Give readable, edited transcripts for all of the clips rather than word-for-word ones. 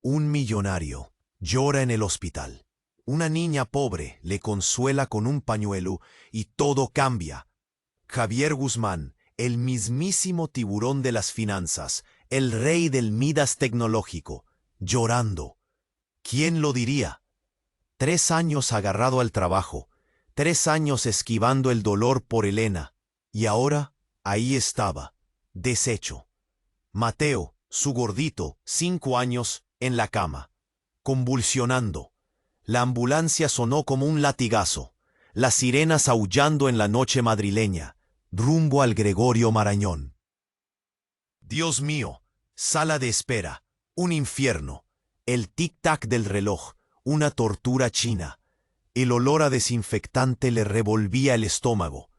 Un millonario llora en el hospital. Una niña pobre le consuela con un pañuelo y todo cambia. Javier Guzmán, el mismísimo tiburón de las finanzas, el rey del Midas tecnológico, llorando. ¿Quién lo diría? 3 años agarrado al trabajo, 3 años esquivando el dolor por Elena, y ahora ahí estaba, deshecho. Mateo, su gordito, 5 años, en la cama, convulsionando. La ambulancia sonó como un latigazo, las sirenas aullando en la noche madrileña, rumbo al Gregorio Marañón. Dios mío, sala de espera, un infierno, el tic-tac del reloj, una tortura china. El olor a desinfectante le revolvía el estómago,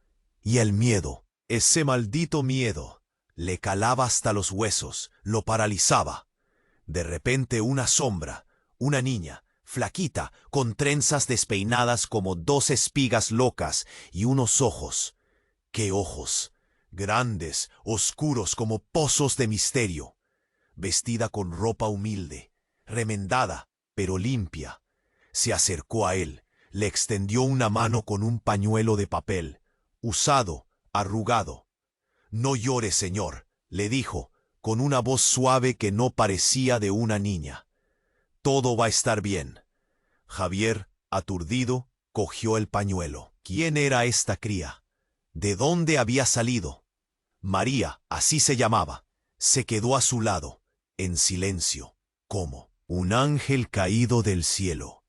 y el miedo, ese maldito miedo, le calaba hasta los huesos, lo paralizaba. De repente una sombra, una niña, flaquita, con trenzas despeinadas como 2 espigas locas y unos ojos. ¡Qué ojos! Grandes, oscuros como pozos de misterio. Vestida con ropa humilde, remendada, pero limpia. Se acercó a él, le extendió una mano con un pañuelo de papel, usado, arrugado. «No llore, señor», le dijo, con una voz suave que no parecía de una niña. «Todo va a estar bien». Javier, aturdido, cogió el pañuelo. ¿Quién era esta cría? ¿De dónde había salido? María, así se llamaba, se quedó a su lado, en silencio, como un ángel caído del cielo.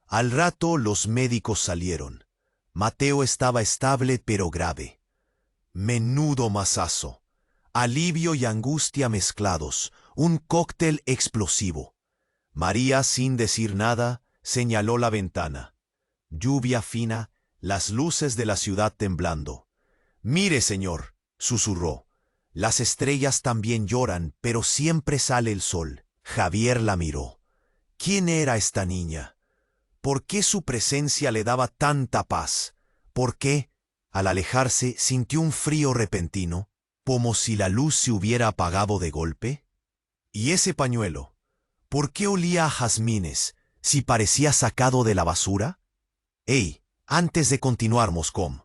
Al rato los médicos salieron. Mateo estaba estable pero grave. Menudo mazazo. Alivio y angustia mezclados, un cóctel explosivo. María, sin decir nada, señaló la ventana. Lluvia fina, las luces de la ciudad temblando. «Mire, señor», susurró. «Las estrellas también lloran, pero siempre sale el sol». Javier la miró. ¿Quién era esta niña? ¿Por qué su presencia le daba tanta paz? ¿Por qué, al alejarse, sintió un frío repentino, como si la luz se hubiera apagado de golpe? ¿Y ese pañuelo? ¿Por qué olía a jazmines, si parecía sacado de la basura? ¡Ey! Antes de continuar, Moscom.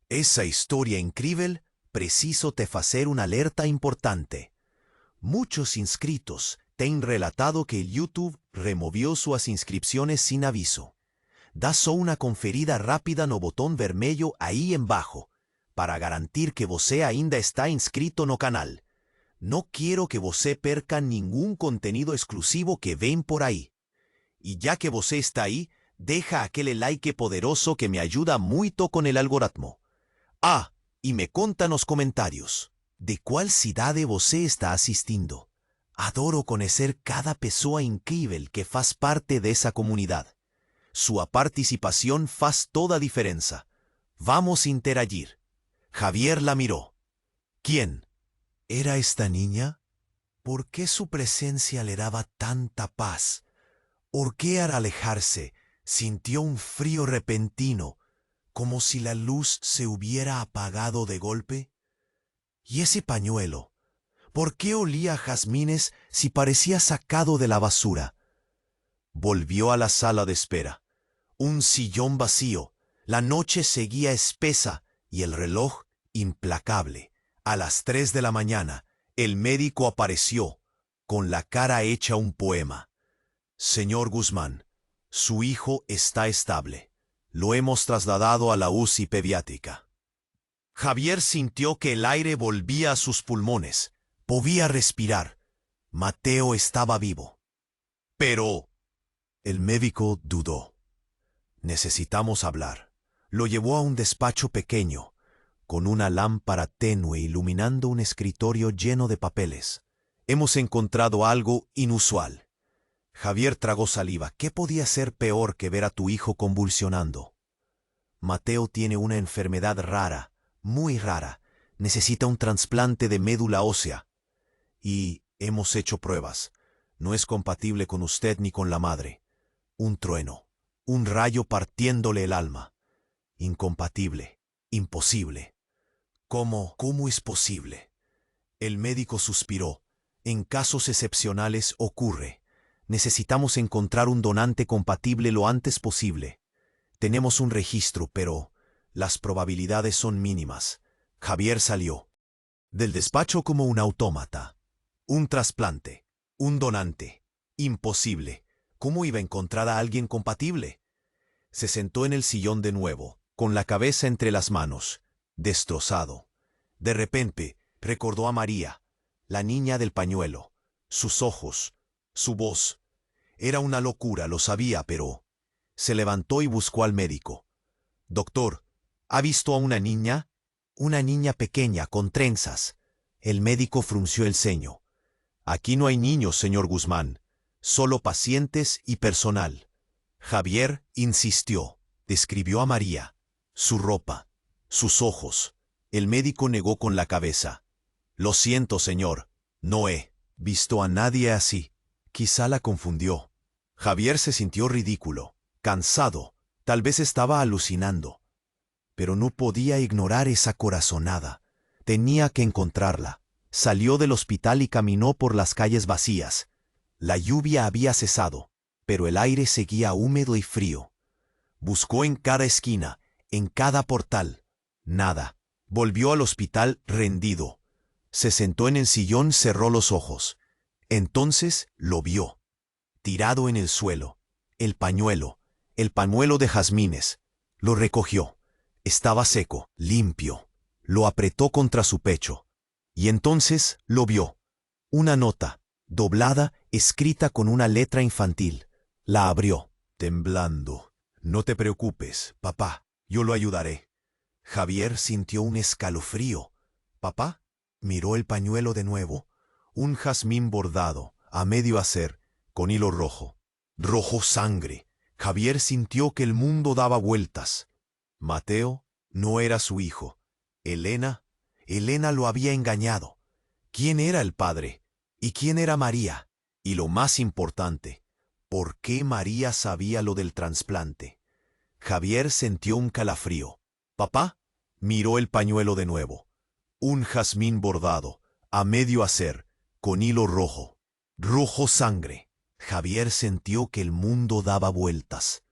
Esa historia increíble, preciso te facer una alerta importante. Muchos inscritos te han relatado que el YouTube removió sus inscripciones sin aviso. Da só una conferida rápida no botón vermelho aí embaixo, para garantir que você ainda está inscrito no canal. No quiero que você perca ningún contenido exclusivo que ven por ahí. Y ya que você está ahí, deja aquel like poderoso que me ayuda muito con el algoritmo. Ah, y me conta nos comentarios, de qual cidade você está assistindo. Adoro conocer cada pessoa incrível que faz parte dessa comunidad. Su participación faz toda diferencia. Vamos a interagir. Javier la miró. ¿Quién? ¿Era esta niña? ¿Por qué su presencia le daba tanta paz? ¿Por qué al alejarse sintió un frío repentino, como si la luz se hubiera apagado de golpe? ¿Y ese pañuelo? ¿Por qué olía a jazmines si parecía sacado de la basura? Volvió a la sala de espera. Un sillón vacío. La noche seguía espesa y el reloj implacable. A las 3 de la mañana, el médico apareció, con la cara hecha un poema. «Señor Guzmán, su hijo está estable. Lo hemos trasladado a la UCI pediátrica». Javier sintió que el aire volvía a sus pulmones. Podía respirar. Mateo estaba vivo. Pero el médico dudó. «Necesitamos hablar». Lo llevó a un despacho pequeño, con una lámpara tenue iluminando un escritorio lleno de papeles. «Hemos encontrado algo inusual». Javier tragó saliva. ¿Qué podía ser peor que ver a tu hijo convulsionando? Mateo tiene una enfermedad rara, muy rara. Necesita un trasplante de médula ósea. Y hemos hecho pruebas. No es compatible con usted ni con la madre. Un trueno, un rayo partiéndole el alma. Incompatible, imposible. ¿Cómo es posible? El médico suspiró. En casos excepcionales ocurre. Necesitamos encontrar un donante compatible lo antes posible. Tenemos un registro, pero las probabilidades son mínimas. Javier salió del despacho como un autómata. Un trasplante. Un donante. Imposible. ¿Cómo iba a encontrar a alguien compatible? Se sentó en el sillón de nuevo, con la cabeza entre las manos, destrozado. De repente, recordó a María, la niña del pañuelo, sus ojos, su voz. Era una locura, lo sabía, pero se levantó y buscó al médico. Doctor, ¿ha visto a una niña? Una niña pequeña, con trenzas. El médico frunció el ceño. Aquí no hay niños, señor Guzmán, solo pacientes y personal. Javier insistió, describió a María, su ropa, sus ojos. El médico negó con la cabeza. Lo siento, señor, no he visto a nadie así. Quizá la confundió. Javier se sintió ridículo, cansado, tal vez estaba alucinando. Pero no podía ignorar esa corazonada. Tenía que encontrarla. Salió del hospital y caminó por las calles vacías. La lluvia había cesado, pero el aire seguía húmedo y frío. Buscó en cada esquina, en cada portal. Nada. Volvió al hospital rendido. Se sentó en el sillón, cerró los ojos. Entonces lo vio. Tirado en el suelo. El pañuelo de jazmines. Lo recogió. Estaba seco, limpio. Lo apretó contra su pecho. Y entonces lo vio. Una nota, doblada, escrita con una letra infantil. La abrió, temblando. No te preocupes, papá, yo lo ayudaré. Javier sintió un escalofrío. ¿Papá? Miró el pañuelo de nuevo. Un jazmín bordado, a medio hacer, con hilo rojo. Rojo sangre. Javier sintió que el mundo daba vueltas. Mateo no era su hijo. Elena lo había engañado. ¿Quién era el padre? ¿Y quién era María? Y lo más importante, ¿por qué María sabía lo del trasplante? Javier sintió un calafrío. ¿Papá? Miró el pañuelo de nuevo. Un jazmín bordado, a medio hacer, con hilo rojo. Rojo sangre. Javier sintió que el mundo daba vueltas.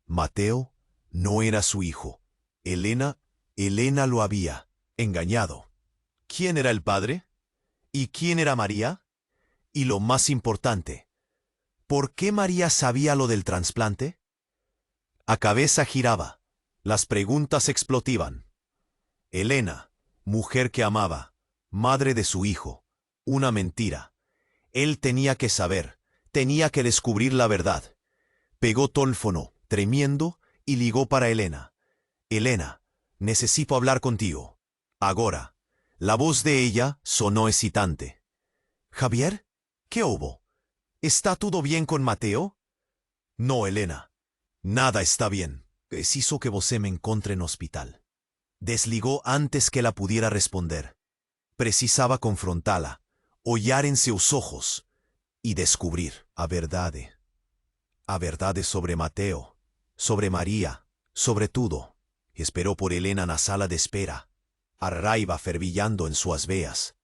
Mateo no era su hijo. Elena lo había engañado. ¿Quién era el padre? ¿Y quién era María? Y lo más importante, ¿por qué María sabía lo del trasplante? La cabeza giraba. Las preguntas explotaban. Elena, mujer que amaba, madre de su hijo. Una mentira. Él tenía que saber, tenía que descubrir la verdad. Pegó teléfono, tremiendo, y ligó para Elena. Elena, necesito hablar contigo. Ahora. La voz de ella sonó excitante. ¿Javier? ¿Qué hubo? ¿Está todo bien con Mateo? No, Elena. Nada está bien. Preciso que vos me encontre en hospital. Desligó antes que la pudiera responder. Precisaba confrontarla, ollar en sus ojos y descubrir a verdade. A verdade sobre Mateo, sobre María, sobre todo. Esperó por Elena en la sala de espera, a raiva fervillando en sus veas.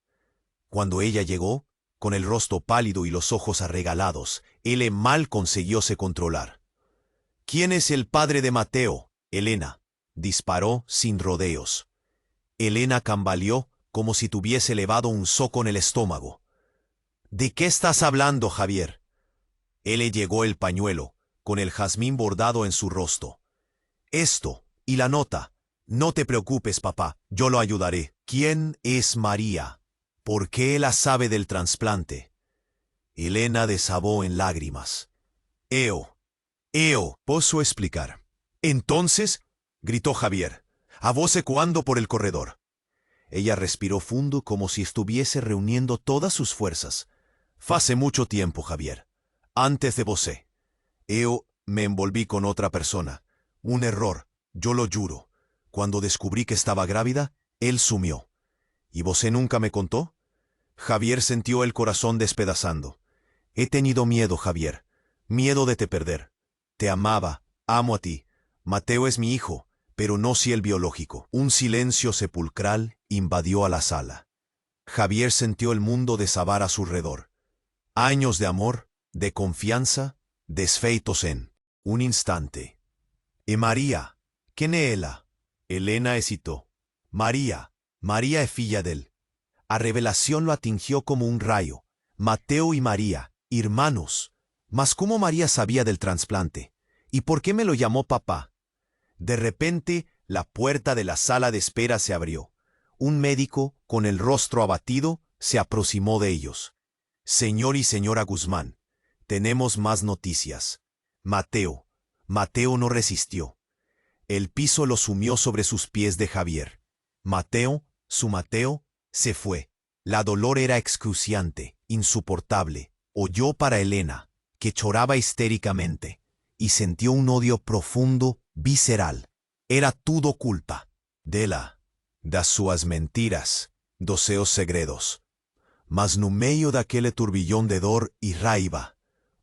Cuando ella llegó, con el rostro pálido y los ojos arregalados, él mal consiguióse controlar. ¿Quién es el padre de Mateo? Elena. Disparó sin rodeos. Elena cambaleó como si tuviese elevado un zoco en el estómago. ¿De qué estás hablando, Javier? Él le llegó el pañuelo, con el jazmín bordado en su rostro. Esto, y la nota. No te preocupes, papá, yo lo ayudaré. ¿Quién es María? ¿Por qué la sabe del trasplante? Elena desabó en lágrimas. ¿Puedo explicar? Entonces, gritó Javier, a voz ecoando por el corredor. Ella respiró fundo como si estuviese reuniendo todas sus fuerzas. Hace mucho tiempo, Javier. Antes de vosé. Me envolví con otra persona. Un error, yo lo juro. Cuando descubrí que estaba grávida, él sumió. ¿Y vosé nunca me contó? Javier sintió el corazón despedazando. He tenido miedo, Javier. Miedo de te perder. Te amaba, amo a ti. Mateo es mi hijo, pero no si el biológico. Un silencio sepulcral invadió a la sala. Javier sintió el mundo desabar a su alrededor. Años de amor, de confiança, desfeitos en un instante. E María, quem é ela? Helena hesitó. María é filha dele. A revelación lo atingió como un rayo. Mateo y María, hermanos. Mas ¿cómo María sabía del trasplante? ¿Y por qué me lo llamó papá? De repente, la puerta de la sala de espera se abrió. Un médico, con el rostro abatido, se aproximó de ellos. Señor y señora Guzmán, tenemos más noticias. Mateo no resistió. El piso lo sumió sobre sus pies de Javier. Su Mateo, se fue. La dolor era excruciante, insoportable. Oyó para Helena, que lloraba histéricamente, y sintió un odio profundo, visceral. Era todo culpa dela, das suas mentiras, dos seus segredos. Mas no meio daquele turbillón de dor y raiva,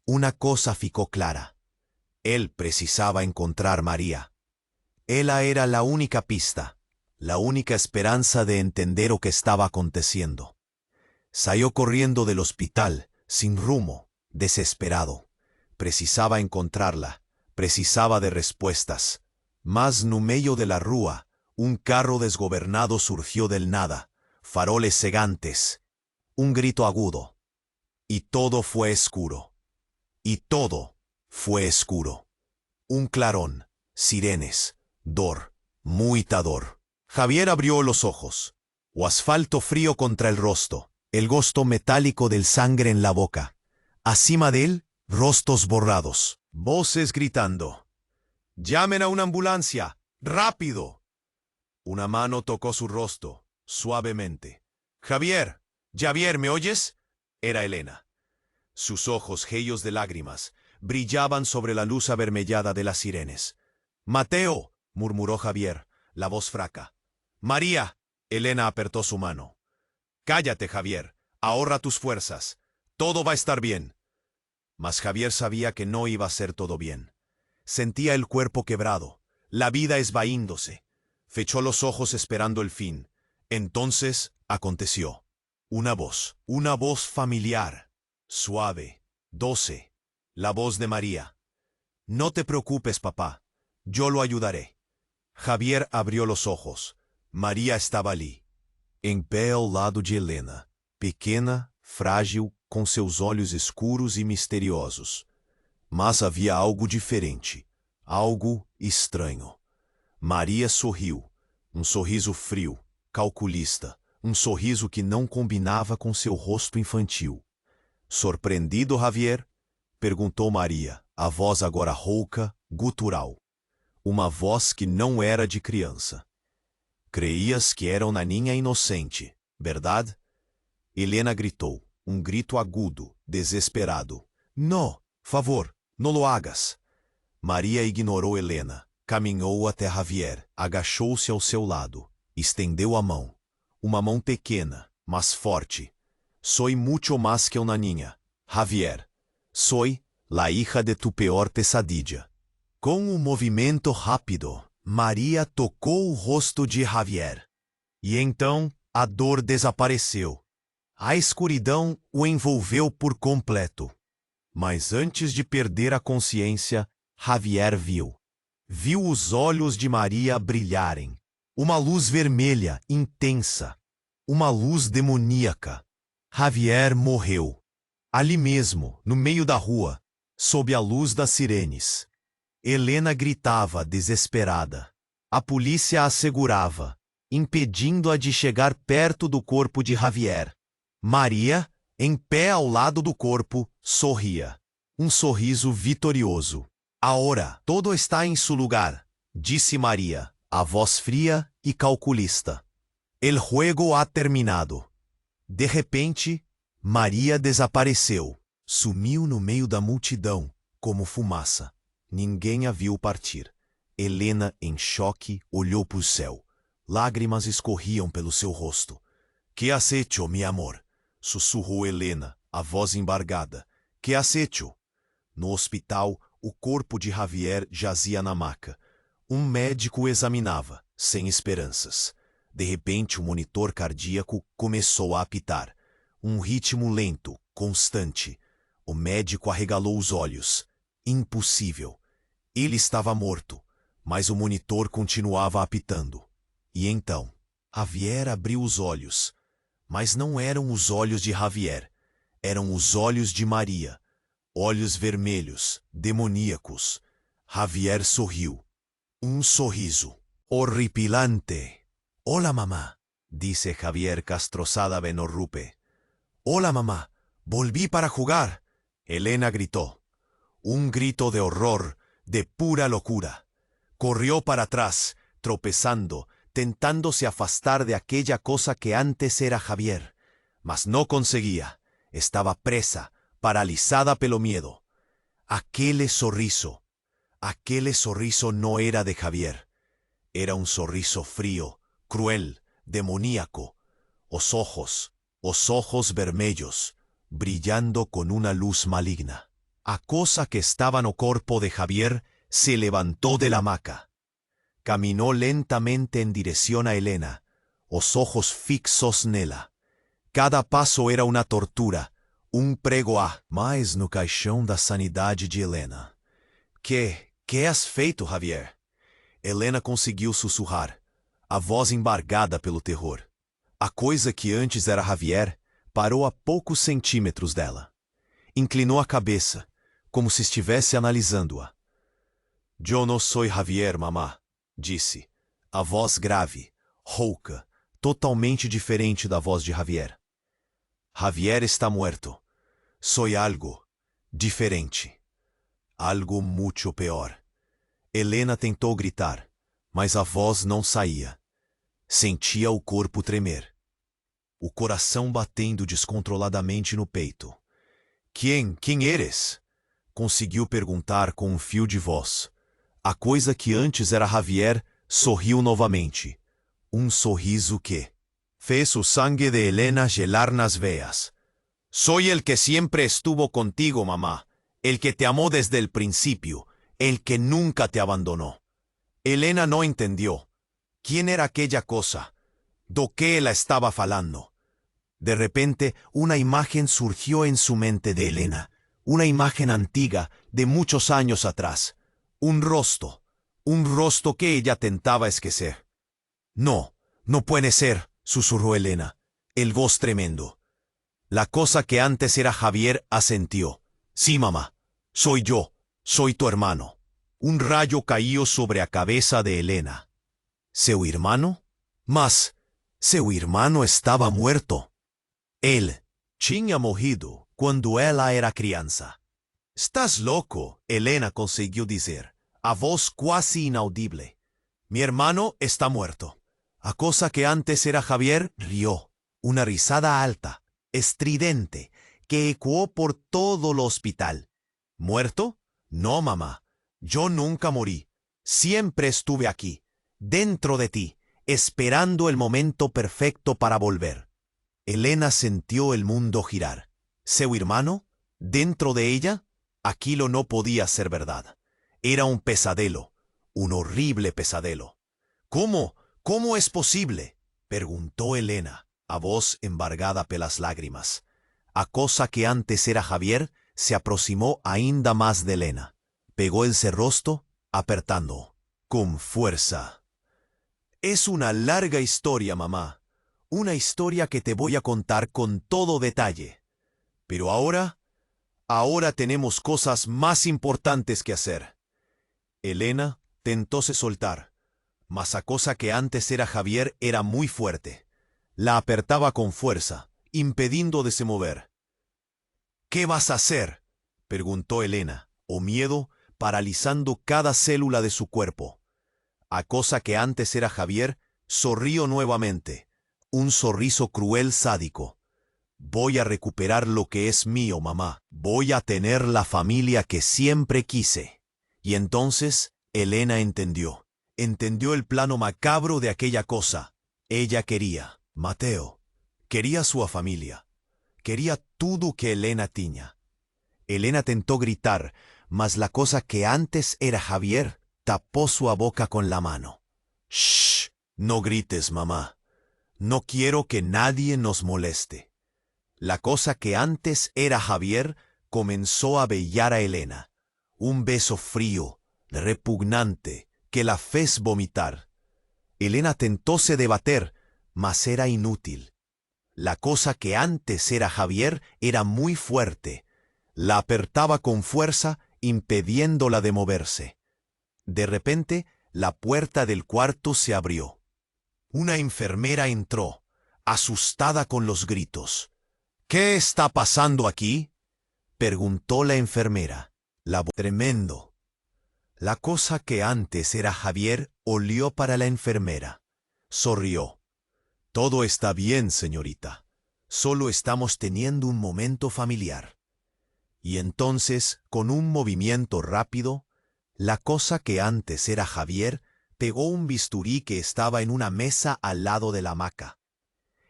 una cosa ficou clara. Él precisaba encontrar María. Ella era la única pista, la única esperanza de entender lo que estaba aconteciendo. Salió corriendo del hospital, sin rumbo, desesperado. Precisaba encontrarla, precisaba de respuestas. Mas no meio de la rúa, un carro desgobernado surgió del nada, faroles cegantes, un grito agudo. Y todo fue oscuro. Y todo fue oscuro. Un clarón, sirenes, dor, muita dor. Javier abrió los ojos. O asfalto frío contra el rostro, el gosto metálico del sangre en la boca. Acima de él, rostros borrados, voces gritando. ¡Llamen a una ambulancia! ¡Rápido! Una mano tocó su rostro, suavemente. Javier, ¿me oyes? Era Helena. Sus ojos, gellos de lágrimas, brillaban sobre la luz avermellada de las sirenes. Mateo, murmuró Javier, la voz fraca. María, Helena apretó su mano. Cállate, Javier, ahorra tus fuerzas. Todo va a estar bien. Mas Javier sabía que no iba a ser todo bien. Sentía el cuerpo quebrado, la vida esvaíndose. Fechó los ojos esperando el fin. Entonces aconteció. Una voz familiar, suave, doce, la voz de María. No te preocupes, papá, yo lo ayudaré. Javier abrió los ojos. María estaba allí, em pé ao lado de Helena, pequena, frágil, com seus olhos escuros e misteriosos. Mas havia algo diferente, algo estranho. Maria sorriu, sorriso frio, calculista, sorriso que não combinava com seu rosto infantil. Surpreendido, Javier? Perguntou Maria, a voz agora rouca, gutural. Uma voz que não era de criança. Creias que era uma ninha inocente, verdade? Helena gritou, grito agudo, desesperado. No, favor, no lo hagas. Maria ignorou Helena, caminhou até Javier, agachou-se ao seu lado, estendeu a mão. Uma mão pequena, mas forte. Soy mucho más que una niña, Javier. Soy la hija de tu peor pesadilla. Com um movimento rápido, Maria tocou o rosto de Javier. E então, a dor desapareceu. A escuridão o envolveu por completo. Mas antes de perder a consciência, Javier viu. Viu os olhos de Maria brilharem. Uma luz vermelha, intensa. Uma luz demoníaca. Javier morreu. Ali mesmo, no meio da rua, sob a luz das sirenes. Helena gritava, desesperada. A polícia a segurava, impedindo-a de chegar perto do corpo de Javier. Maria, em pé ao lado do corpo, sorria. Sorriso vitorioso. Agora, todo está em seu lugar, disse Maria, a voz fria e calculista. El juego ha terminado. De repente, Maria desapareceu. Sumiu no meio da multidão, como fumaça. Ninguém a viu partir. Helena, em choque, olhou para o céu. Lágrimas escorriam pelo seu rosto. Que has hecho, mi amor? Sussurrou Helena, a voz embargada. Que has hecho? No hospital, o corpo de Javier jazia na maca. Médico o examinava, sem esperanças. De repente, o monitor cardíaco começou a apitar. Ritmo lento, constante. O médico arregalou os olhos. Impossível. Ele estava morto, mas o monitor continuava apitando. E então, Javier abriu os olhos. Mas não eram os olhos de Javier. Eram os olhos de Maria. Olhos vermelhos, demoníacos. Javier sorriu. Um sorriso horripilante. «Hola, mamá», dice Javier Castrozada Benorrupe. «Hola, mamá. Volví para jugar». Elena gritó. Un grito de horror, de pura locura. Corrió para atrás, tropezando, tentándose afastar de aquella cosa que antes era Javier. Mas no conseguía. Estaba presa, paralizada pelo miedo. Aquel sorriso no era de Javier. Era un sorriso frío, cruel, demoníaco. Os ojos vermelhos, brillando con una luz maligna. A cosa que estaba no corpo de Javier se levantó de la hamaca. Caminó lentamente en dirección a Elena, os ojos fixos nela. Cada passo era uma tortura, prego a mais no caixão da sanidade de Helena. Que has feito, Javier? Helena conseguiu sussurrar, a voz embargada pelo terror. A coisa que antes era Javier parou a poucos centímetros dela. Inclinou a cabeça, como se estivesse analisando-a. «Yo no soy Javier, mamá», disse, a voz grave, rouca, totalmente diferente da voz de Javier. «Javier está muerto. Soy algo diferente. Algo mucho peor». Helena tentou gritar, mas a voz não saía. Sentia o corpo tremer. O coração batendo descontroladamente no peito. Quem eres? Conseguiu perguntar com um fio de voz. A coisa que antes era Javier sorriu novamente. Um sorriso que fez o sangue de Helena gelar nas veias. «Soy el que siempre estuvo contigo, mamá. El que te amó desde el principio. El que nunca te abandonó». Helena no entendió. ¿Quién era aquella cosa? ¿Do qué la estaba falando? De repente, una imagen surgió en su mente de Helena. Una imagen antigua, de muchos años atrás. Un rostro que ella tentaba esquecer. «No, no puede ser», susurró Helena, el voz tremendo. La cosa que antes era Javier asintió. «Sí, mamá, soy yo, soy tu hermano». Un rayo cayó sobre la cabeza de Helena. ¿Seu hermano? Mas, seu hermano estaba muerto. Él tinha morrido cuando ela era criança. «Estás loco», Helena consiguió decir, a voz casi inaudible. «Mi hermano está muerto». A cosa que antes era Javier rió, una risada alta, estridente, que ecoó por todo el hospital. «¿Muerto? No, mamá. Yo nunca morí. Siempre estuve aquí, dentro de ti, esperando el momento perfecto para volver». Helena sintió el mundo girar. ¿Seu hermano? ¿Dentro de ella? Aquello no podía ser verdad. Era un pesadelo, un horrible pesadelo. ¿Cómo es posible?», preguntó Helena, a voz embargada pelas lágrimas. A cosa que antes era Javier se aproximó ainda más de Helena. Pegó el cerrojo, apertando, con fuerza. «Es una larga historia, mamá. Una historia que te voy a contar con todo detalle. Pero ahora tenemos cosas más importantes que hacer». Helena tentóse soltar, mas a cosa que antes era Javier era muy fuerte. La apertaba con fuerza, impidiendo de se mover. «¿Qué vas a hacer?», preguntó Helena, o miedo paralizando cada célula de su cuerpo. A cosa que antes era Javier sonrió nuevamente. Un sorriso cruel sádico. «Voy a recuperar lo que es mío, mamá. Voy a tener la familia que siempre quise». Y entonces Helena entendió. Entendió el plano macabro de aquella cosa. Ella quería Mateo. Quería su familia. Quería todo que Helena tenía. Helena tentó gritar, mas la cosa que antes era Javier tapó su boca con la mano. «Shh, no grites, mamá. No quiero que nadie nos moleste». La cosa que antes era Javier comenzó a bellar a Elena. Un beso frío, repugnante, que la fez vomitar. Elena tentóse de bater, mas era inútil. La cosa que antes era Javier era muy fuerte. La apretaba con fuerza, impidiéndola de moverse. De repente, la puerta del cuarto se abrió. Una enfermera entró, asustada con los gritos. «¿Qué está pasando aquí?», preguntó la enfermera. Tremendo. La cosa que antes era Javier olió para la enfermera. Sonrió. «Todo está bien, señorita. Solo estamos teniendo un momento familiar». Y entonces, con un movimiento rápido, la cosa que antes era Javier pegó un bisturí que estaba en una mesa al lado de la hamaca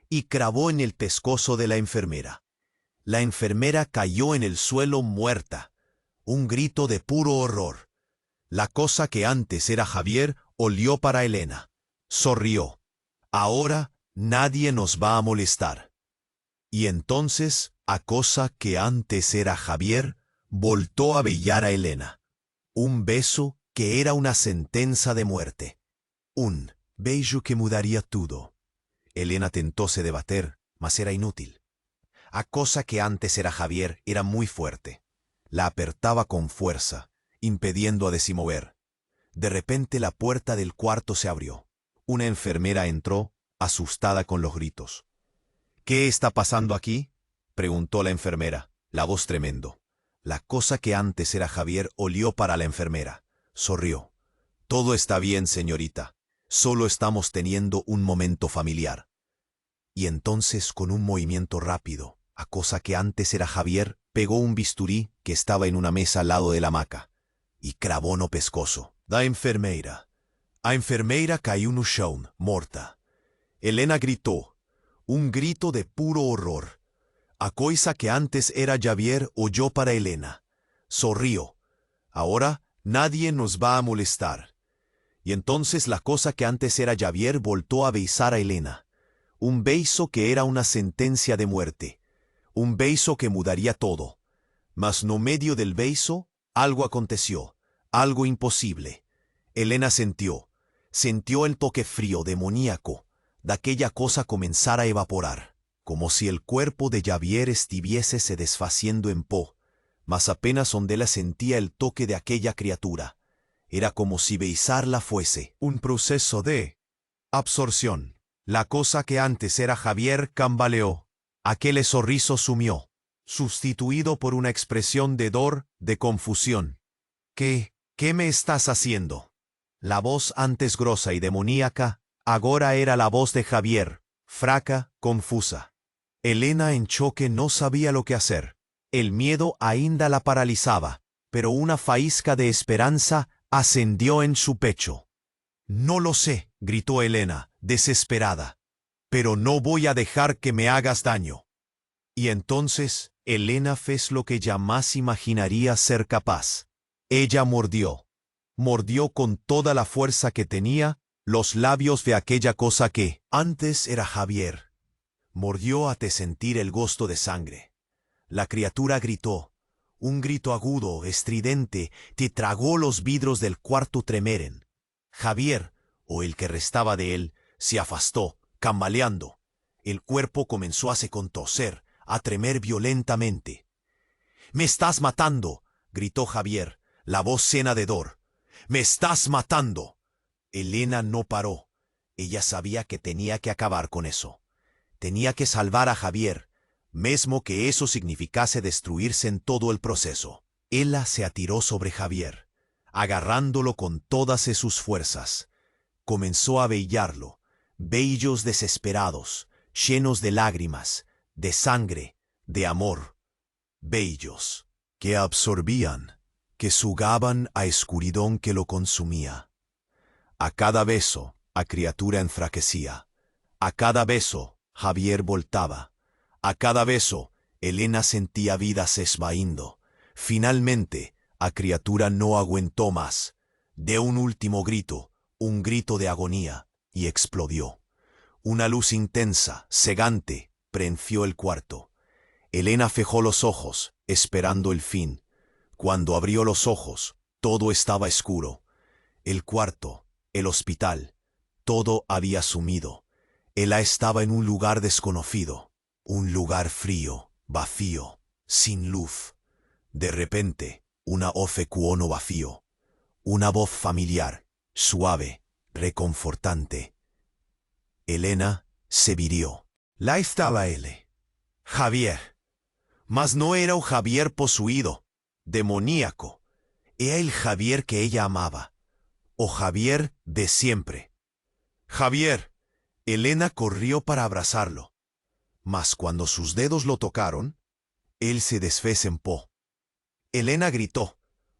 y clavó en el pescozo de la enfermera. La enfermera cayó en el suelo muerta. Un grito de puro horror. La cosa que antes era Javier olió para Elena. Sonrió. «Ahora nadie nos va a molestar». Y entonces, a cosa que antes era Javier, voltó a bellar a Elena. Un beso que era una sentencia de muerte. Un beso que mudaría todo. Elena tentóse de bater, mas era inútil. A cosa que antes era Javier era muy fuerte. La apretaba con fuerza, impidiendo de se mover. De repente la puerta del cuarto se abrió. Una enfermera entró, asustada con los gritos. «¿Qué está pasando aquí?», preguntó la enfermera, la voz tremendo. La cosa que antes era Javier olió para la enfermera. Sonrió. «Todo está bien, señorita. Solo estamos teniendo un momento familiar». Y entonces, con un movimiento rápido, a cosa que antes era Javier, pegó un bisturí que estaba en una mesa al lado de la hamaca y cravó no pescozo. Da enfermeira. A enfermeira cayó no chão, morta. Elena gritó. Un grito de puro horror. A cosa que antes era Javier oyó para Elena. Sonrió. «Ahora nadie nos va a molestar». Y entonces la cosa que antes era Javier voltó a besar a Elena. Un beso que era una sentencia de muerte. Un beso que mudaría todo. Mas no medio del beso, algo aconteció. Algo imposible. Elena sintió el toque frío, demoníaco, de aquella cosa comenzar a evaporar, como si el cuerpo de Javier estuviese se desfaciendo en po, mas apenas donde la sentía el toque de aquella criatura. Era como si besarla fuese un proceso de absorción. La cosa que antes era Javier cambaleó. Aquel sonriso sumió, sustituido por una expresión de dolor, de confusión. ¿Qué me estás haciendo?». La voz antes grosa y demoníaca, ahora era la voz de Javier, fraca, confusa. Elena en choque no sabía lo que hacer. El miedo ainda la paralizaba, pero una faísca de esperanza ascendió en su pecho. «No lo sé», gritó Elena, desesperada, «pero no voy a dejar que me hagas daño». Y entonces, Elena fez lo que jamás imaginaría ser capaz. Ella mordió. Mordió con toda la fuerza que tenía los labios de aquella cosa que antes era Javier. Mordió hasta sentir el gusto de sangre. La criatura gritó. Un grito agudo, estridente, que tragó los vidrios del cuarto tremeren. Javier, o el que restaba de él, se afastó, cambaleando. El cuerpo comenzó a se contorcer, a tremer violentamente. «¡Me estás matando!», gritó Javier, la voz llena de dolor. «¡Me estás matando!». Elena no paró. Ella sabía que tenía que acabar con eso. Tenía que salvar a Javier, mesmo que eso significase destruirse en todo el proceso. Ella se atiró sobre Javier, agarrándolo con todas sus fuerzas. Comenzó a bellarlo, bellos desesperados, llenos de lágrimas, de sangre, de amor. Bellos que absorbían, que sugaban a escuridón que lo consumía. A cada beso, a criatura enfraquecía. A cada beso, Javier voltaba. A cada beso, Elena sentía vida se esvahindo. Finalmente, a criatura no aguantó más. Dio un último grito, un grito de agonía, y explodió. Una luz intensa, cegante, prendió el cuarto. Elena fijó los ojos, esperando el fin. Cuando abrió los ojos, todo estaba oscuro. El cuarto, el hospital, todo había sumido. Ella estaba en un lugar desconocido, un lugar frío, vacío, sin luz. De repente, una voz ecoó no vacío, una voz familiar, suave, reconfortante. Elena se virió. La estaba él, Javier. Mas no era un Javier poseído, demoníaco. Era el Javier que ella amaba, o Javier de siempre. Javier. Elena corrió para abrazarlo. Mas cuando sus dedos lo tocaron, él se desfezempó. Elena gritó,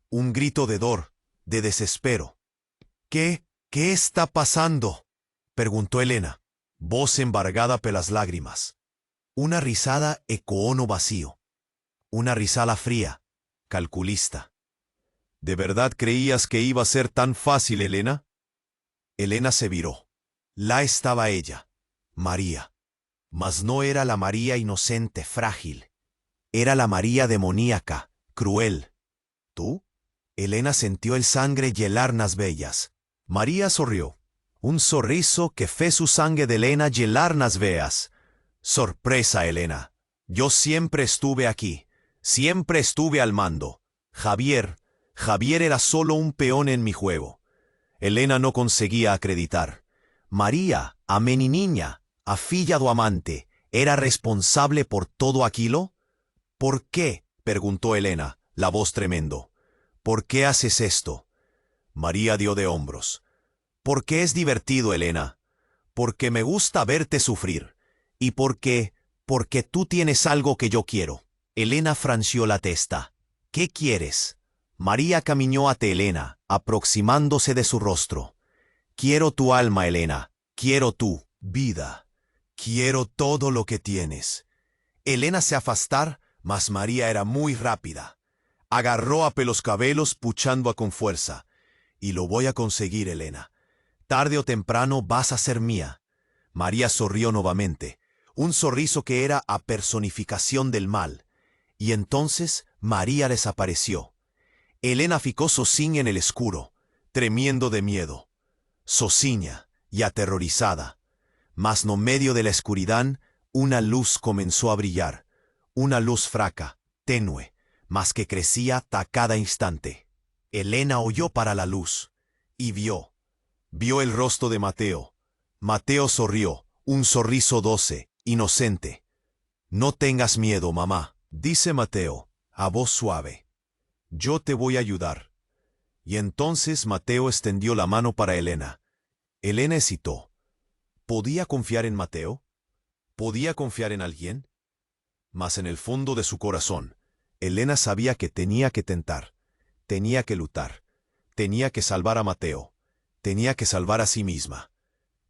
un grito de dolor, de desespero. ¿Qué está pasando?, preguntó Elena, voz embargada por las lágrimas. Una risada ecoó no vacío. Una risada fría, calculista. ¿De verdad creías que iba a ser tan fácil, Elena? Elena se viró. La estaba ella, María. Mas no era la María inocente, frágil. Era la María demoníaca, cruel. ¿Tú? Elena sintió el sangre hielar nas veas. María sonrió. Un sorriso que fe su sangre de Elena hielar nas veas. Sorpresa, Elena. Yo siempre estuve aquí. Siempre estuve al mando. Javier era solo un peón en mi juego. Elena no conseguía acreditar. María, a meni niña, a filla do amante, ¿era responsable por todo aquilo? ¿Por qué?, preguntó Elena, la voz tremendo. ¿Por qué haces esto? María dio de hombros. Porque es divertido, Elena. Porque me gusta verte sufrir. Y porque tú tienes algo que yo quiero. Elena franció la testa. ¿Qué quieres? María caminó ante Elena, aproximándose de su rostro. Quiero tu alma, Elena. Quiero tu vida. Quiero todo lo que tienes. Elena se afastar, mas María era muy rápida. Agarró a pelos cabellos puchando con fuerza. Y lo voy a conseguir, Elena. Tarde o temprano vas a ser mía. María sonrió nuevamente, un sorriso que era a personificación del mal. Y entonces María desapareció. Elena ficó sozinha en el oscuro, tremiendo de miedo. Sozinha y aterrorizada. Mas no medio de la oscuridad, una luz comenzó a brillar. Una luz fraca, tenue, mas que crecía a cada instante. Elena oyó para la luz y vio el rostro de Mateo. Mateo sonrió, un sorriso dulce, inocente. No tengas miedo, mamá, dice Mateo, a voz suave. Yo te voy a ayudar. Y entonces Mateo extendió la mano para Elena. Elena hesitó. ¿Podía confiar en Mateo? ¿Podía confiar en alguien? Mas en el fondo de su corazón, Elena sabía que tenía que tentar, tenía que luchar, tenía que salvar a Mateo, tenía que salvar a sí misma.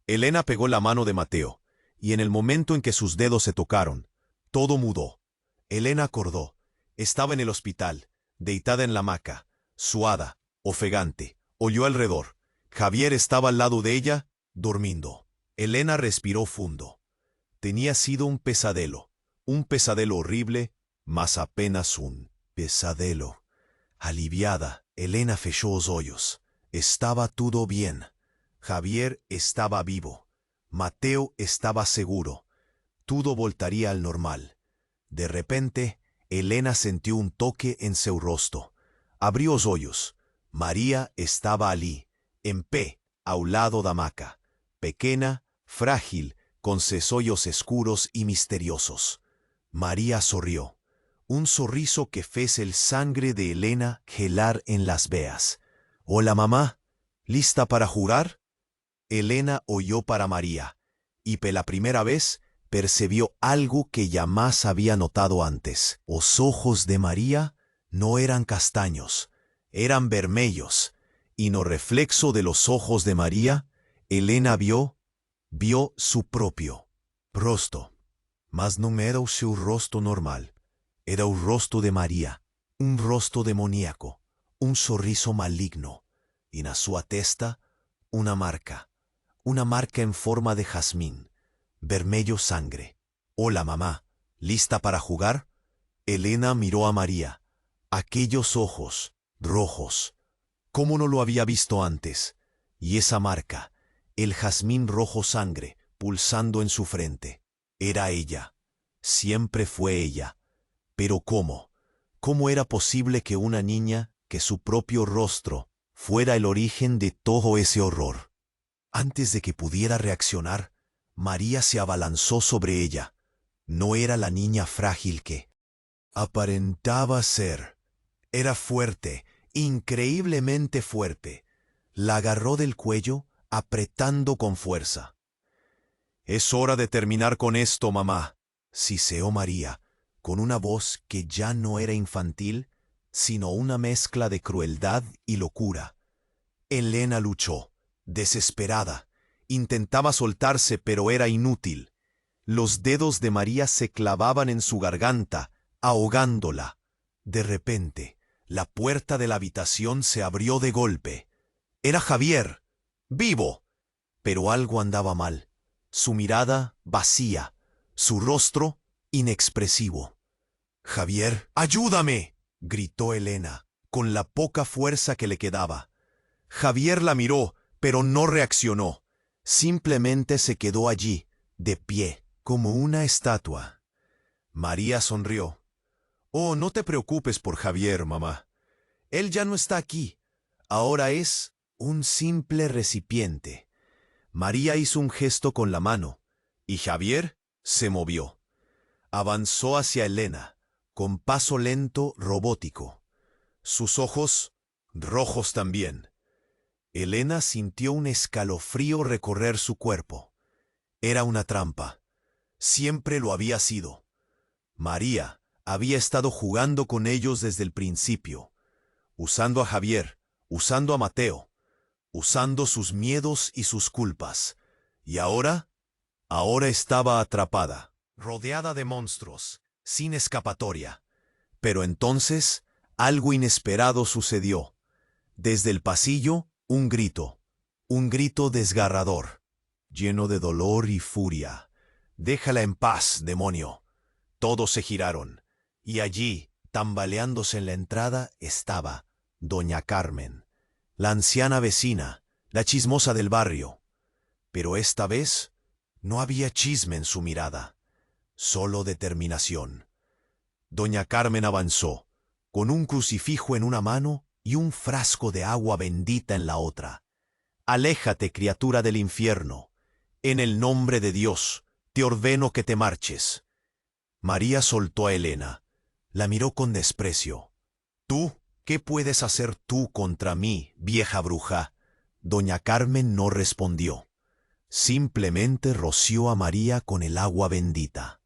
Elena pegó la mano de Mateo, y en el momento en que sus dedos se tocaron, todo mudó. Elena acordó. Estaba en el hospital, deitada en la hamaca, suada, ofegante. Oyó alrededor. Javier estaba al lado de ella, durmiendo. Elena respiró hondo. Tenía sido un pesadelo horrible, mas apenas un pesadelo. Aliviada, Elena fechó los ojos. Estaba todo bien. Javier estaba vivo. Mateo estaba seguro. Todo voltaría al normal. De repente, Elena sintió un toque en su rostro. Abrió los ojos. María estaba allí, en pie, al lado de la hamaca, pequeña, frágil, con sus ojos oscuros y misteriosos. María sonrió. Un sorriso que fez el sangre de Elena gelar en las veas. «Hola, mamá. ¿Lista para jugar?» Elena oyó para María, y por la primera vez percibió algo que jamás había notado antes. Los ojos de María no eran castaños, eran vermelhos, y no reflexo de los ojos de María, Elena vio su propio rostro. Mas no era su rostro normal, era un rostro de María, un rostro demoníaco, un sorriso maligno, y en su testa una marca en forma de jazmín, vermelho sangre. «Hola, mamá. ¿Lista para jugar?» Elena miró a María. Aquellos ojos, rojos. ¿Cómo no lo había visto antes? Y esa marca, el jazmín rojo sangre, pulsando en su frente. Era ella. Siempre fue ella. Pero ¿cómo? ¿Cómo era posible que una niña, que su propio rostro, fuera el origen de todo ese horror? Antes de que pudiera reaccionar, María se abalanzó sobre ella. No era la niña frágil que aparentaba ser. Era fuerte, increíblemente fuerte. La agarró del cuello, apretando con fuerza. «Es hora de terminar con esto, mamá», siseó María, con una voz que ya no era infantil, sino una mezcla de crueldad y locura. Elena luchó, desesperada. Intentaba soltarse, pero era inútil. Los dedos de María se clavaban en su garganta, ahogándola. De repente, la puerta de la habitación se abrió de golpe. Era Javier, vivo. Pero algo andaba mal. Su mirada vacía, su rostro inexpresivo. «Javier, ayúdame», gritó Elena, con la poca fuerza que le quedaba. Javier la miró, pero no reaccionó. Simplemente se quedó allí, de pie, como una estatua. María sonrió. «Oh, no te preocupes por Javier, mamá. Él ya no está aquí. Ahora es un simple recipiente». María hizo un gesto con la mano, y Javier se movió. Avanzó hacia Elena, con paso lento, robótico. Sus ojos, rojos también. Elena sintió un escalofrío recorrer su cuerpo. Era una trampa. Siempre lo había sido. María había estado jugando con ellos desde el principio, usando a Javier, usando a Mateo, usando sus miedos y sus culpas. Y ahora estaba atrapada, rodeada de monstruos, sin escapatoria. Pero entonces, algo inesperado sucedió. Desde el pasillo, un grito desgarrador, lleno de dolor y furia. «Déjala en paz, demonio». Todos se giraron, y allí, tambaleándose en la entrada, estaba doña Carmen, la anciana vecina, la chismosa del barrio. Pero esta vez no había chisme en su mirada, solo determinación. Doña Carmen avanzó, con un crucifijo en una mano y un frasco de agua bendita en la otra. «Aléjate, criatura del infierno. En el nombre de Dios, te ordeno que te marches». María soltó a Elena. La miró con desprecio. «¿Tú? ¿Qué puedes hacer tú contra mí, vieja bruja?». Doña Carmen no respondió. Simplemente roció a María con el agua bendita.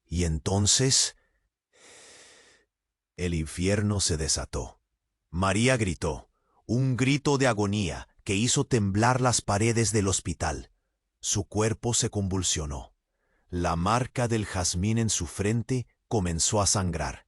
Y entonces el infierno se desató. María gritó, un grito de agonía que hizo temblar las paredes del hospital. Su cuerpo se convulsionó. La marca del jazmín en su frente comenzó a sangrar.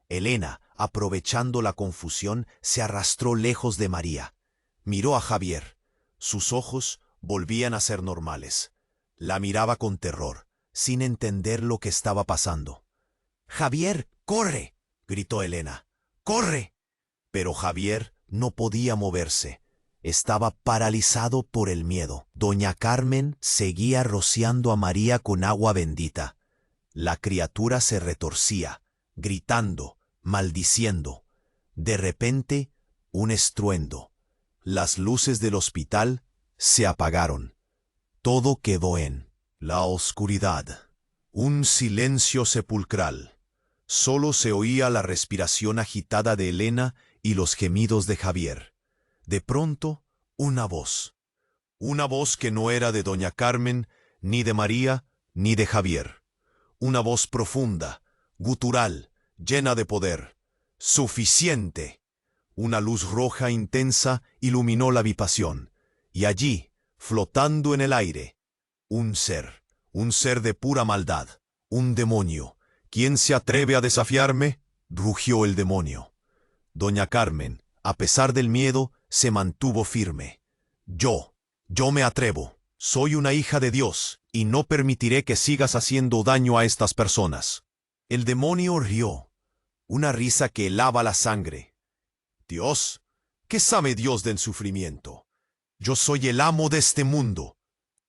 Elena, aprovechando la confusión, se arrastró lejos de María. Miró a Javier. Sus ojos volvían a ser normales. La miraba con terror, sin entender lo que estaba pasando. «¡Javier, corre!», gritó Elena. «¡Corre!». Pero Javier no podía moverse. Estaba paralizado por el miedo. Doña Carmen seguía rociando a María con agua bendita. La criatura se retorcía, gritando, maldiciendo. De repente, un estruendo. Las luces del hospital se apagaron. Todo quedó en la oscuridad. Un silencio sepulcral. Solo se oía la respiración agitada de Elena y los gemidos de Javier. De pronto, una voz. Una voz que no era de doña Carmen, ni de María, ni de Javier. Una voz profunda, gutural, llena de poder. ¡Suficiente! Una luz roja intensa iluminó la habitación, y allí, flotando en el aire, un ser de pura maldad, un demonio. «¿Quién se atreve a desafiarme?», rugió el demonio. Doña Carmen, a pesar del miedo, se mantuvo firme. Yo me atrevo. Soy una hija de Dios, y no permitiré que sigas haciendo daño a estas personas». El demonio rió. una risa que helaba la sangre. Dios, ¿qué sabe Dios del sufrimiento? Yo soy el amo de este mundo,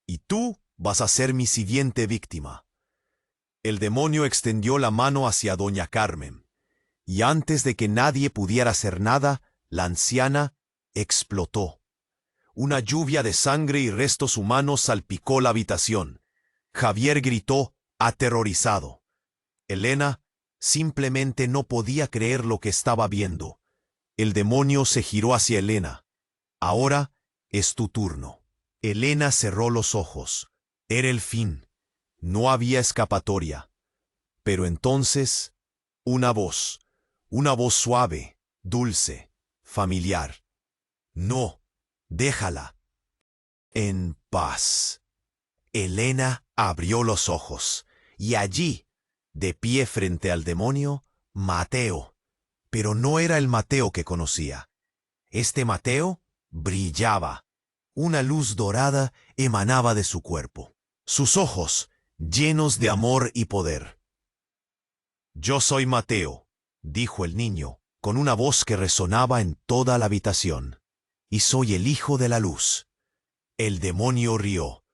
y tú vas a ser mi siguiente víctima. El demonio extendió la mano hacia doña Carmen, y antes de que nadie pudiera hacer nada, la anciana explotó. Una lluvia de sangre y restos humanos salpicó la habitación. Javier gritó, aterrorizado. Elena simplemente no podía creer lo que estaba viendo. El demonio se giró hacia Elena. Ahora es tu turno. Elena cerró los ojos. Era el fin. No había escapatoria. Pero entonces, una voz suave, dulce, familiar. No, déjala. En paz. Elena abrió los ojos, y allí, de pie frente al demonio, Mateo. Pero no era el Mateo que conocía. Este Mateo brillaba. Una luz dorada emanaba de su cuerpo. Sus ojos, llenos de amor y poder. Yo soy Mateo, dijo el niño, con una voz que resonaba en toda la habitación. Y soy el hijo de la luz. El demonio rió.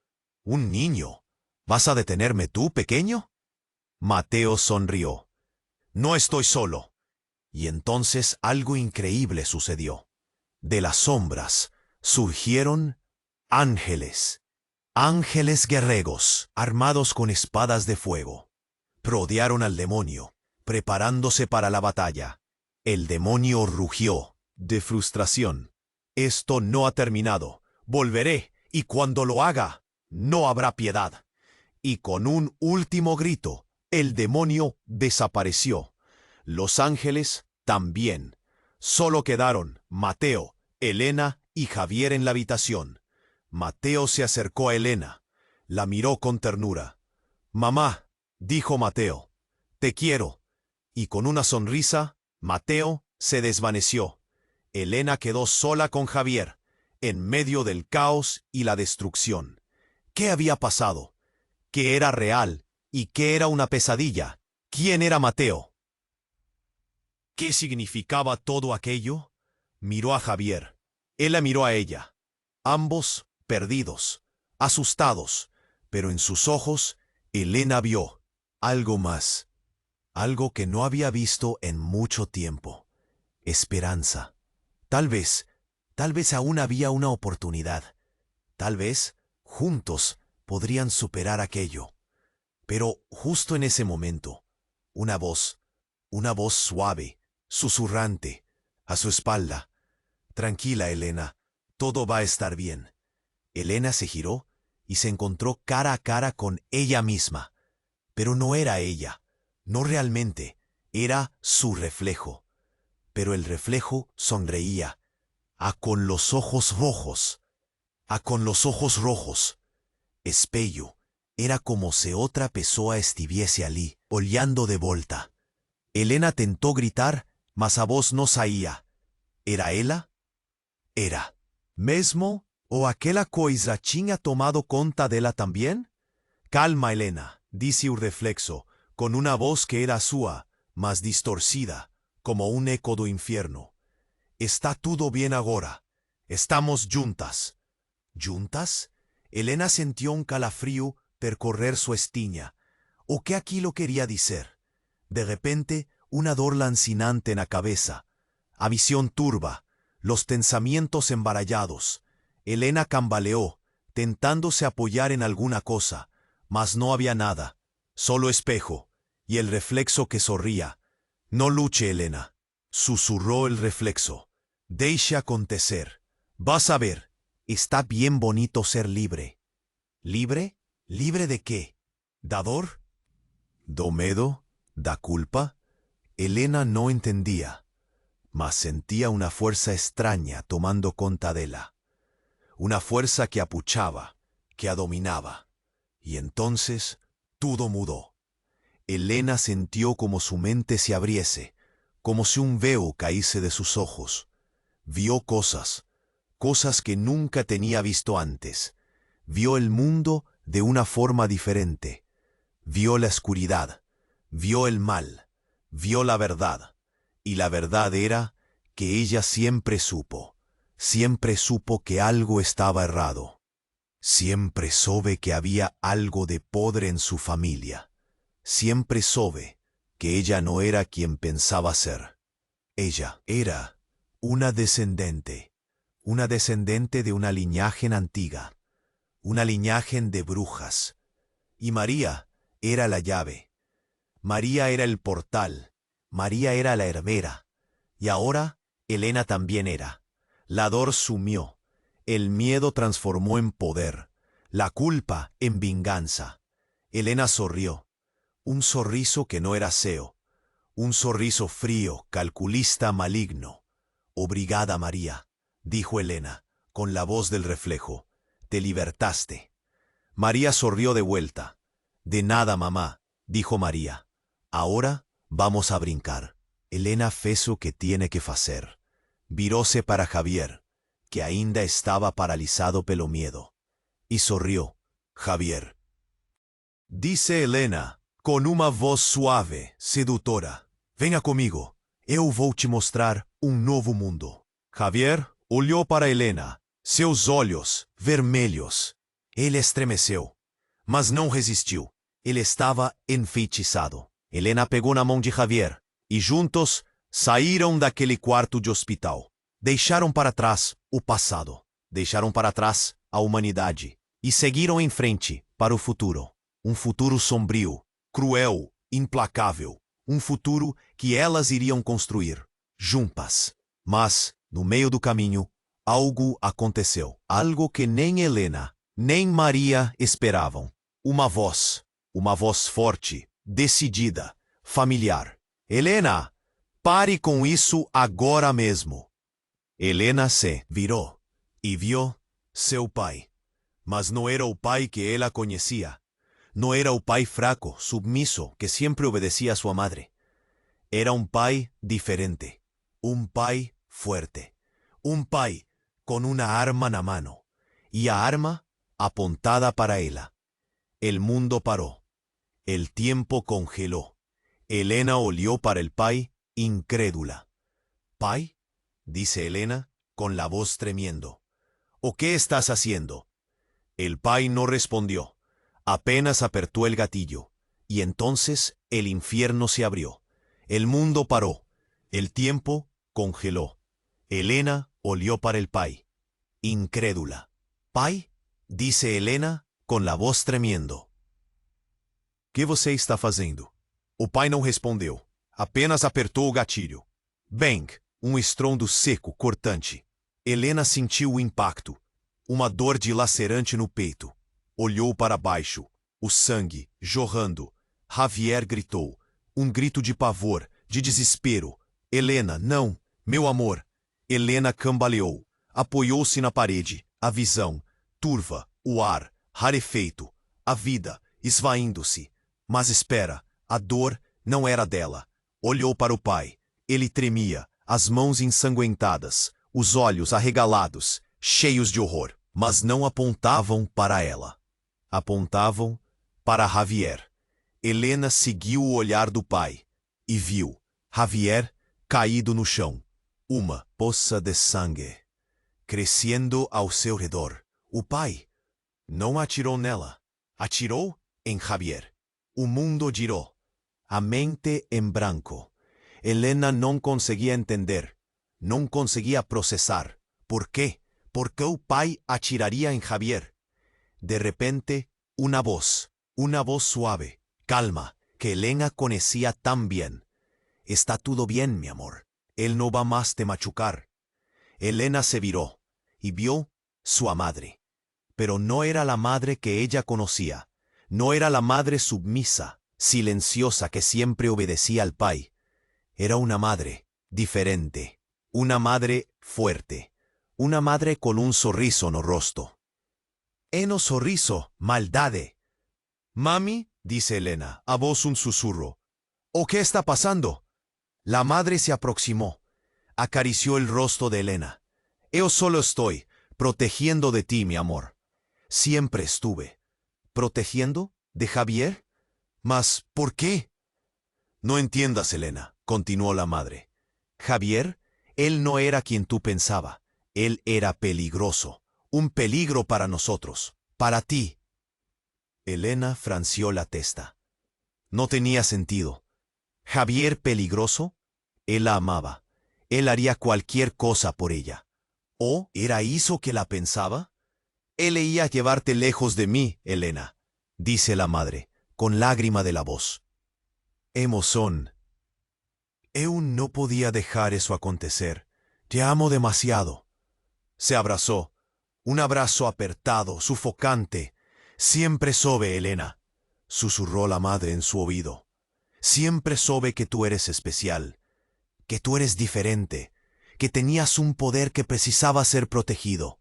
¿Un niño? ¿Vas a detenerme tú, pequeño? Mateo sonrió. No estoy solo. Y entonces algo increíble sucedió. De las sombras surgieron ángeles. Ángeles guerreros, armados con espadas de fuego. Rodearon al demonio, preparándose para la batalla. El demonio rugió, de frustración. Esto no ha terminado. Volveré, y cuando lo haga, no habrá piedad. Y con un último grito, el demonio desapareció. Los ángeles también. Solo quedaron Mateo, Elena y Javier en la habitación. Mateo se acercó a Elena. La miró con ternura. Mamá, dijo Mateo, te quiero. Y con una sonrisa, Mateo se desvaneció. Elena quedó sola con Javier, en medio del caos y la destrucción. ¿Qué había pasado? ¿Qué era real y qué era una pesadilla? ¿Quién era Mateo? ¿Qué significaba todo aquello? Miró a Javier. Él la miró a ella. Ambos perdidos, asustados, pero en sus ojos Elena vio algo más, algo que no había visto en mucho tiempo. Esperanza. Tal vez aún había una oportunidad. Tal vez, juntos, podrían superar aquello. Pero justo en ese momento, una voz suave, susurrante, a su espalda. Tranquila, Elena, todo va a estar bien. Elena se giró y se encontró cara a cara con ella misma. Pero no era ella, no realmente, era su reflejo. Pero el reflejo sonreía, con los ojos rojos, con los ojos rojos. Espello, era como si otra pessoa estuviese allí, olhando de volta. Elena tentó gritar, mas a voz no saía. ¿Era ela? Era. Mesmo? ¿O aquela coisa tinha tomado conta dela también? Calma, Elena, disse o reflexo, con una voz que era súa, mas distorcida, como un eco do infierno. Está tudo bien agora. Estamos juntas. ¿Juntas? Elena sintió un calafrío percorrer su espinha. ¿O qué aquilo quería decir? De repente, una dor lancinante en la cabeza. A visión turba, los pensamientos embarallados. Elena cambaleó, tentándose apoyar en alguna cosa, mas no había nada, solo espejo, y el reflexo que sorría. No luche, Elena, susurró el reflexo. Deixe acontecer. Vas a ver, está bien bonito ser libre. ¿Libre? ¿Libre de qué? ¿Da dor? ¿Do medo? ¿Da culpa? Elena no entendía, mas sentía una fuerza extraña tomando conta de ella. Una fuerza que apuchaba, que dominaba. Y entonces todo mudó. Elena sintió como su mente se abriese, como si un velo caíse de sus ojos. Vio cosas que nunca tenía visto antes. Vio el mundo de una forma diferente. Vio la oscuridad, vio el mal, vio la verdad. Y la verdad era que ella siempre supo que algo estaba errado. Siempre soube que había algo de podre en su familia. Siempre soube que ella no era quien pensaba ser. Ella era una descendente de una linaje antigua, una linaje de brujas. Y María era la llave. María era el portal. María era la hermera. Y ahora Elena también era. La dor sumió. El miedo transformó en poder. La culpa en venganza. Elena sonrió. Un sorriso que no era seo. Un sorriso frío, calculista, maligno. Obrigada, María, dijo Elena, con la voz del reflejo. Te libertaste. María sonrió de vuelta. De nada, mamá, dijo María. Ahora vamos a brincar. Elena fez o que tiene que facer. Viróse para Javier, que ainda estaba paralizado pelo miedo. Y sorrió. Javier. Dice Elena, con uma voz suave, sedutora. Venha comigo, eu vou te mostrar novo mundo. Javier olhou para Elena, seus olhos vermelhos. Ele estremeceu, mas não resistiu. Ele estava enfeitiçado. Elena pegou na mão de Javier e juntos saíram daquele quarto de hospital. Deixaram para trás o passado, deixaram para trás a humanidade e seguiram em frente para o futuro. Futuro sombrio, cruel, implacável. Futuro que elas iriam construir, juntas. Mas, no meio do caminho, algo aconteceu. Algo que nem Elena, nem Maria esperavam. Uma voz forte, decidida, familiar. Elena, pare com isso agora mesmo. Elena se virou e viu seu pai. Mas não era o pai que ela conhecia. No era un pai fraco, submiso, que siempre obedecía a su madre. Era un pai diferente, un pai fuerte, un pai con una arma na mano, y a arma apuntada para ella. El mundo paró, el tiempo congeló. Elena olió para el pai, incrédula. «¿Pai?» dice Elena, con la voz tremiendo. «¿O qué estás haciendo?» El pai no respondió. Apenas apretó el gatillo, y entonces el infierno se abrió. El mundo paró. El tiempo congeló. Elena olió para el pai, incrédula. «Pai?» dice Elena, con la voz tremiendo. «Que você está fazendo?» O pai não respondeu. Apenas apertou o gatilho. Bang! Estrondo seco, cortante. Elena sentiu o impacto. Uma dor dilacerante no peito. Olhou para baixo, o sangue jorrando. Javier gritou, grito de pavor, de desespero. «Elena, não, meu amor!» Elena cambaleou, apoiou-se na parede, a visão, turva, o ar, rarefeito, a vida, esvaindo-se. Mas espera, a dor não era dela. Olhou para o pai, ele tremia, as mãos ensanguentadas, os olhos arregalados, cheios de horror, mas não apontavam para ela. Apontavam para Javier. Elena seguiu o olhar do pai e viu Javier caído no chão. Uma poça de sangue crescendo ao seu redor. O pai não atirou nela, atirou em Javier. O mundo girou, a mente em branco. Elena não conseguia entender, não conseguia processar. ¿Por quê? ¿Por qué o pai atiraría en Javier? De repente, una voz suave, calma, que Elena conocía tan bien. «Está todo bien, mi amor. Él no va más te machucar». Elena se viró y vio su madre. Pero no era la madre que ella conocía. No era la madre submisa, silenciosa que siempre obedecía al pai. Era una madre diferente, una madre fuerte, una madre con un sorriso no rosto. «Eno sorriso, maldade». «Mami», dice Elena, a voz un susurro. «¿O qué está pasando?» La madre se aproximó, acarició el rostro de Elena. «Yo solo estoy protegiendo de ti, mi amor. Siempre estuve». «¿Protegiendo? ¿De Javier? Mas, ¿por qué?» «No entiendas, Elena», continuó la madre. Javier, él no era quien tú pensaba. Él era peligroso. Un peligro para nosotros. Para ti. Elena franció la testa. No tenía sentido. ¿Javier peligroso? Él la amaba. Él haría cualquier cosa por ella. ¿O era eso que la pensaba? Él iba a llevarte lejos de mí, Elena, dice la madre, con lágrima de la voz. Emoción. Eu no podía dejar eso acontecer. Te amo demasiado. Se abrazó. Un abrazo apretado, sufocante. Siempre sobe, Elena, susurró la madre en su oído. Siempre sobe que tú eres especial, que tú eres diferente, que tenías un poder que precisaba ser protegido.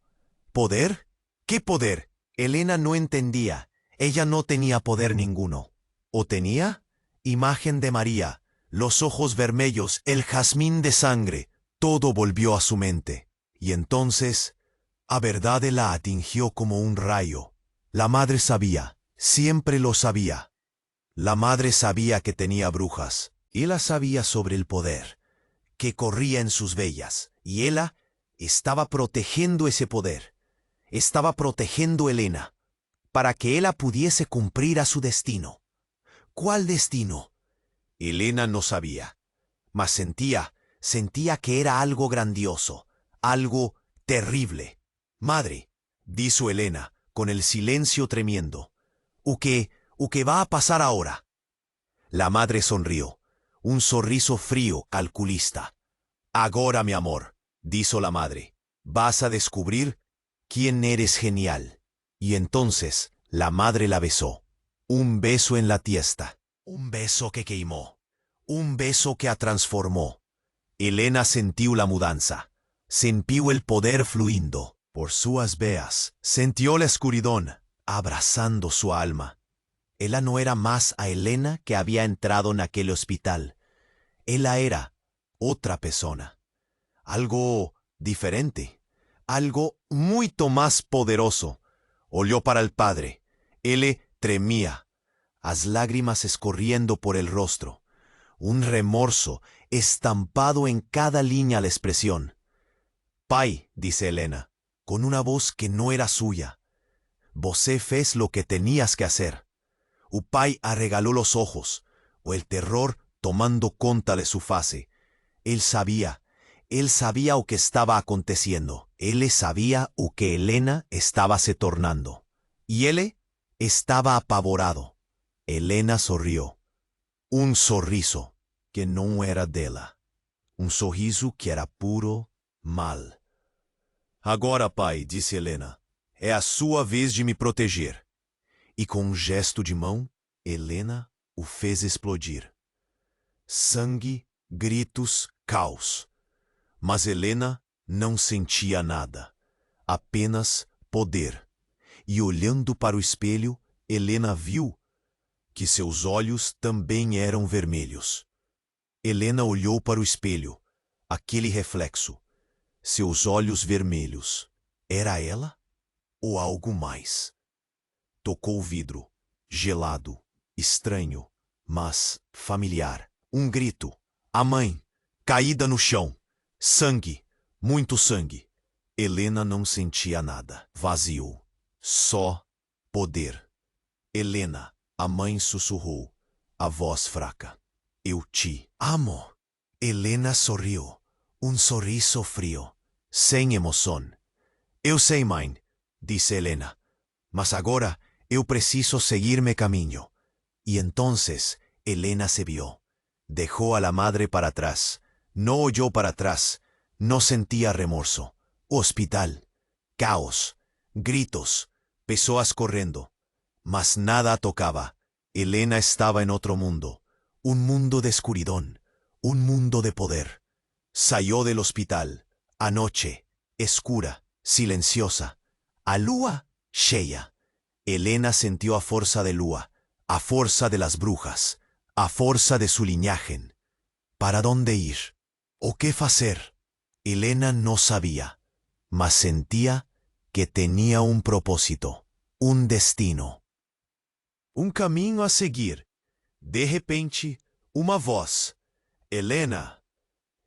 ¿Poder? ¿Qué poder? Elena no entendía. Ella no tenía poder ninguno. ¿O tenía? Imagen de María, los ojos vermelhos, el jazmín de sangre, todo volvió a su mente. Y entonces, a verdad la atingió como un rayo. La madre sabía, siempre lo sabía. La madre sabía que tenía brujas, y ella sabía sobre el poder que corría en sus venas, y ella estaba protegiendo ese poder. Estaba protegiendo a Elena, para que ella pudiese cumplir a su destino. ¿Cuál destino? Elena no sabía, mas sentía que era algo grandioso, algo terrible. Madre, dijo Elena, con el silencio tremiendo, ¿o qué va a pasar ahora? La madre sonrió, un sorriso frío, calculista. Agora, mi amor, dijo la madre, vas a descubrir quién eres genial. Y entonces la madre la besó. Un beso en la testa, un beso que quemó, un beso que la transformó. Elena sintió la mudanza, sintió el poder fluyendo por sus veas, sintió la oscuridad abrazando su alma. Ella no era más a Elena que había entrado en aquel hospital. Ella era otra persona, algo diferente, algo mucho más poderoso. Olió para el padre. Él tremía, las lágrimas escorriendo por el rostro, un remorso estampado en cada línea la expresión. Pai, dice Elena, con una voz que no era suya, vosé fez lo que tenías que hacer. Upai arregaló los ojos, o el terror tomando conta de su fase. Él sabía o que estaba aconteciendo. Él sabía o que Elena estaba se tornando. Y él estaba apavorado. Elena sonrió. Un sorriso que no era de ella. Un sorriso que era puro mal. Agora, pai, disse Elena, é a sua vez de me proteger. E com um gesto de mão, Elena o fez explodir. Sangue, gritos, caos. Mas Elena não sentia nada, apenas poder. E olhando para o espelho, Elena viu que seus olhos também eram vermelhos. Elena olhou para o espelho, aquele reflexo. Seus olhos vermelhos. Era ela? Ou algo mais? Tocou o vidro, gelado, estranho, mas familiar. Um grito. A mãe, caída no chão. Sangue, muito sangue. Elena não sentia nada. Vazio. Só poder. Elena, a mãe sussurrou, a voz fraca. Eu te amo. Elena sorriu, um sorriso frio, sem emoção. Eu sei, mãe, disse Elena, mas agora eu preciso seguir mi caminho. Y entonces Elena se vio. Dejó a la madre para atrás. No oyó para atrás. No sentía remorso. Hospital. Caos. Gritos. Pessoas corriendo. Mas nada tocaba. Elena estaba en otro mundo. Un mundo de oscuridad. Un mundo de poder. Salió del hospital. Anoche. Escura. Silenciosa. A lua cheia. Elena sintió a fuerza de lua, a fuerza de las brujas, a fuerza de su linaje. ¿Para dónde ir? ¿O qué hacer? Elena no sabía, mas sentía que tenía un propósito, un destino. Un camino a seguir. De repente, una voz. Elena.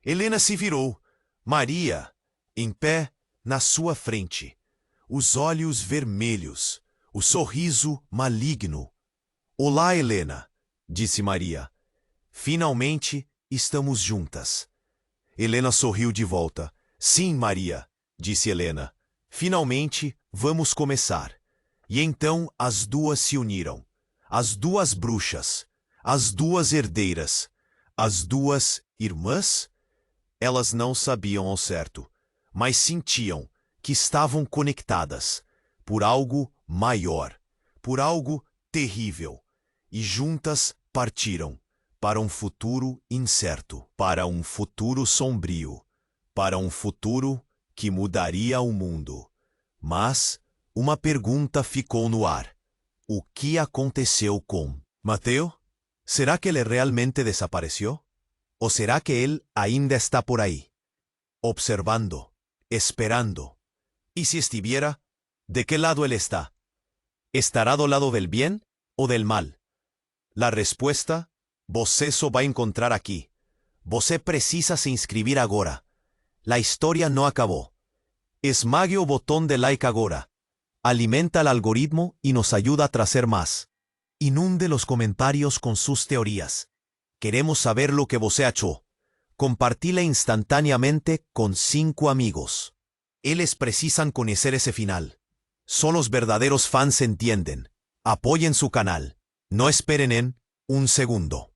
Helena se virou. Maria, em pé, na sua frente. Os olhos vermelhos, o sorriso maligno. Olá, Helena, disse Maria. Finalmente estamos juntas. Helena sorriu de volta. Sim, Maria, disse Helena. Finalmente vamos começar. E então as duas se uniram. As duas bruxas, as duas herdeiras, as duas irmãs? Elas não sabiam ao certo, mas sentiam que estavam conectadas por algo maior, por algo terrível, e juntas partiram para um futuro incerto, para um futuro sombrio, para um futuro que mudaria o mundo. Mas uma pergunta ficou no ar. O que aconteceu com Mateo? Será que ele realmente desapareció? ¿O será que él ainda está por ahí? Observando, esperando. ¿Y si estuviera? ¿De qué lado él está? ¿Estará do lado del bien o del mal? La respuesta, você só vai encontrar aqui. Você precisa se inscribir agora. La historia no acabó. Esmague o botón de like agora. Alimenta el algoritmo y nos ayuda a traer más. Inunde los comentarios con sus teorías. Queremos saber lo que você achó. Compartila instantáneamente con 5 amigos. Ellos precisan conocer ese final. Solo los verdaderos fans entienden. Apoyen su canal. No esperen en un segundo.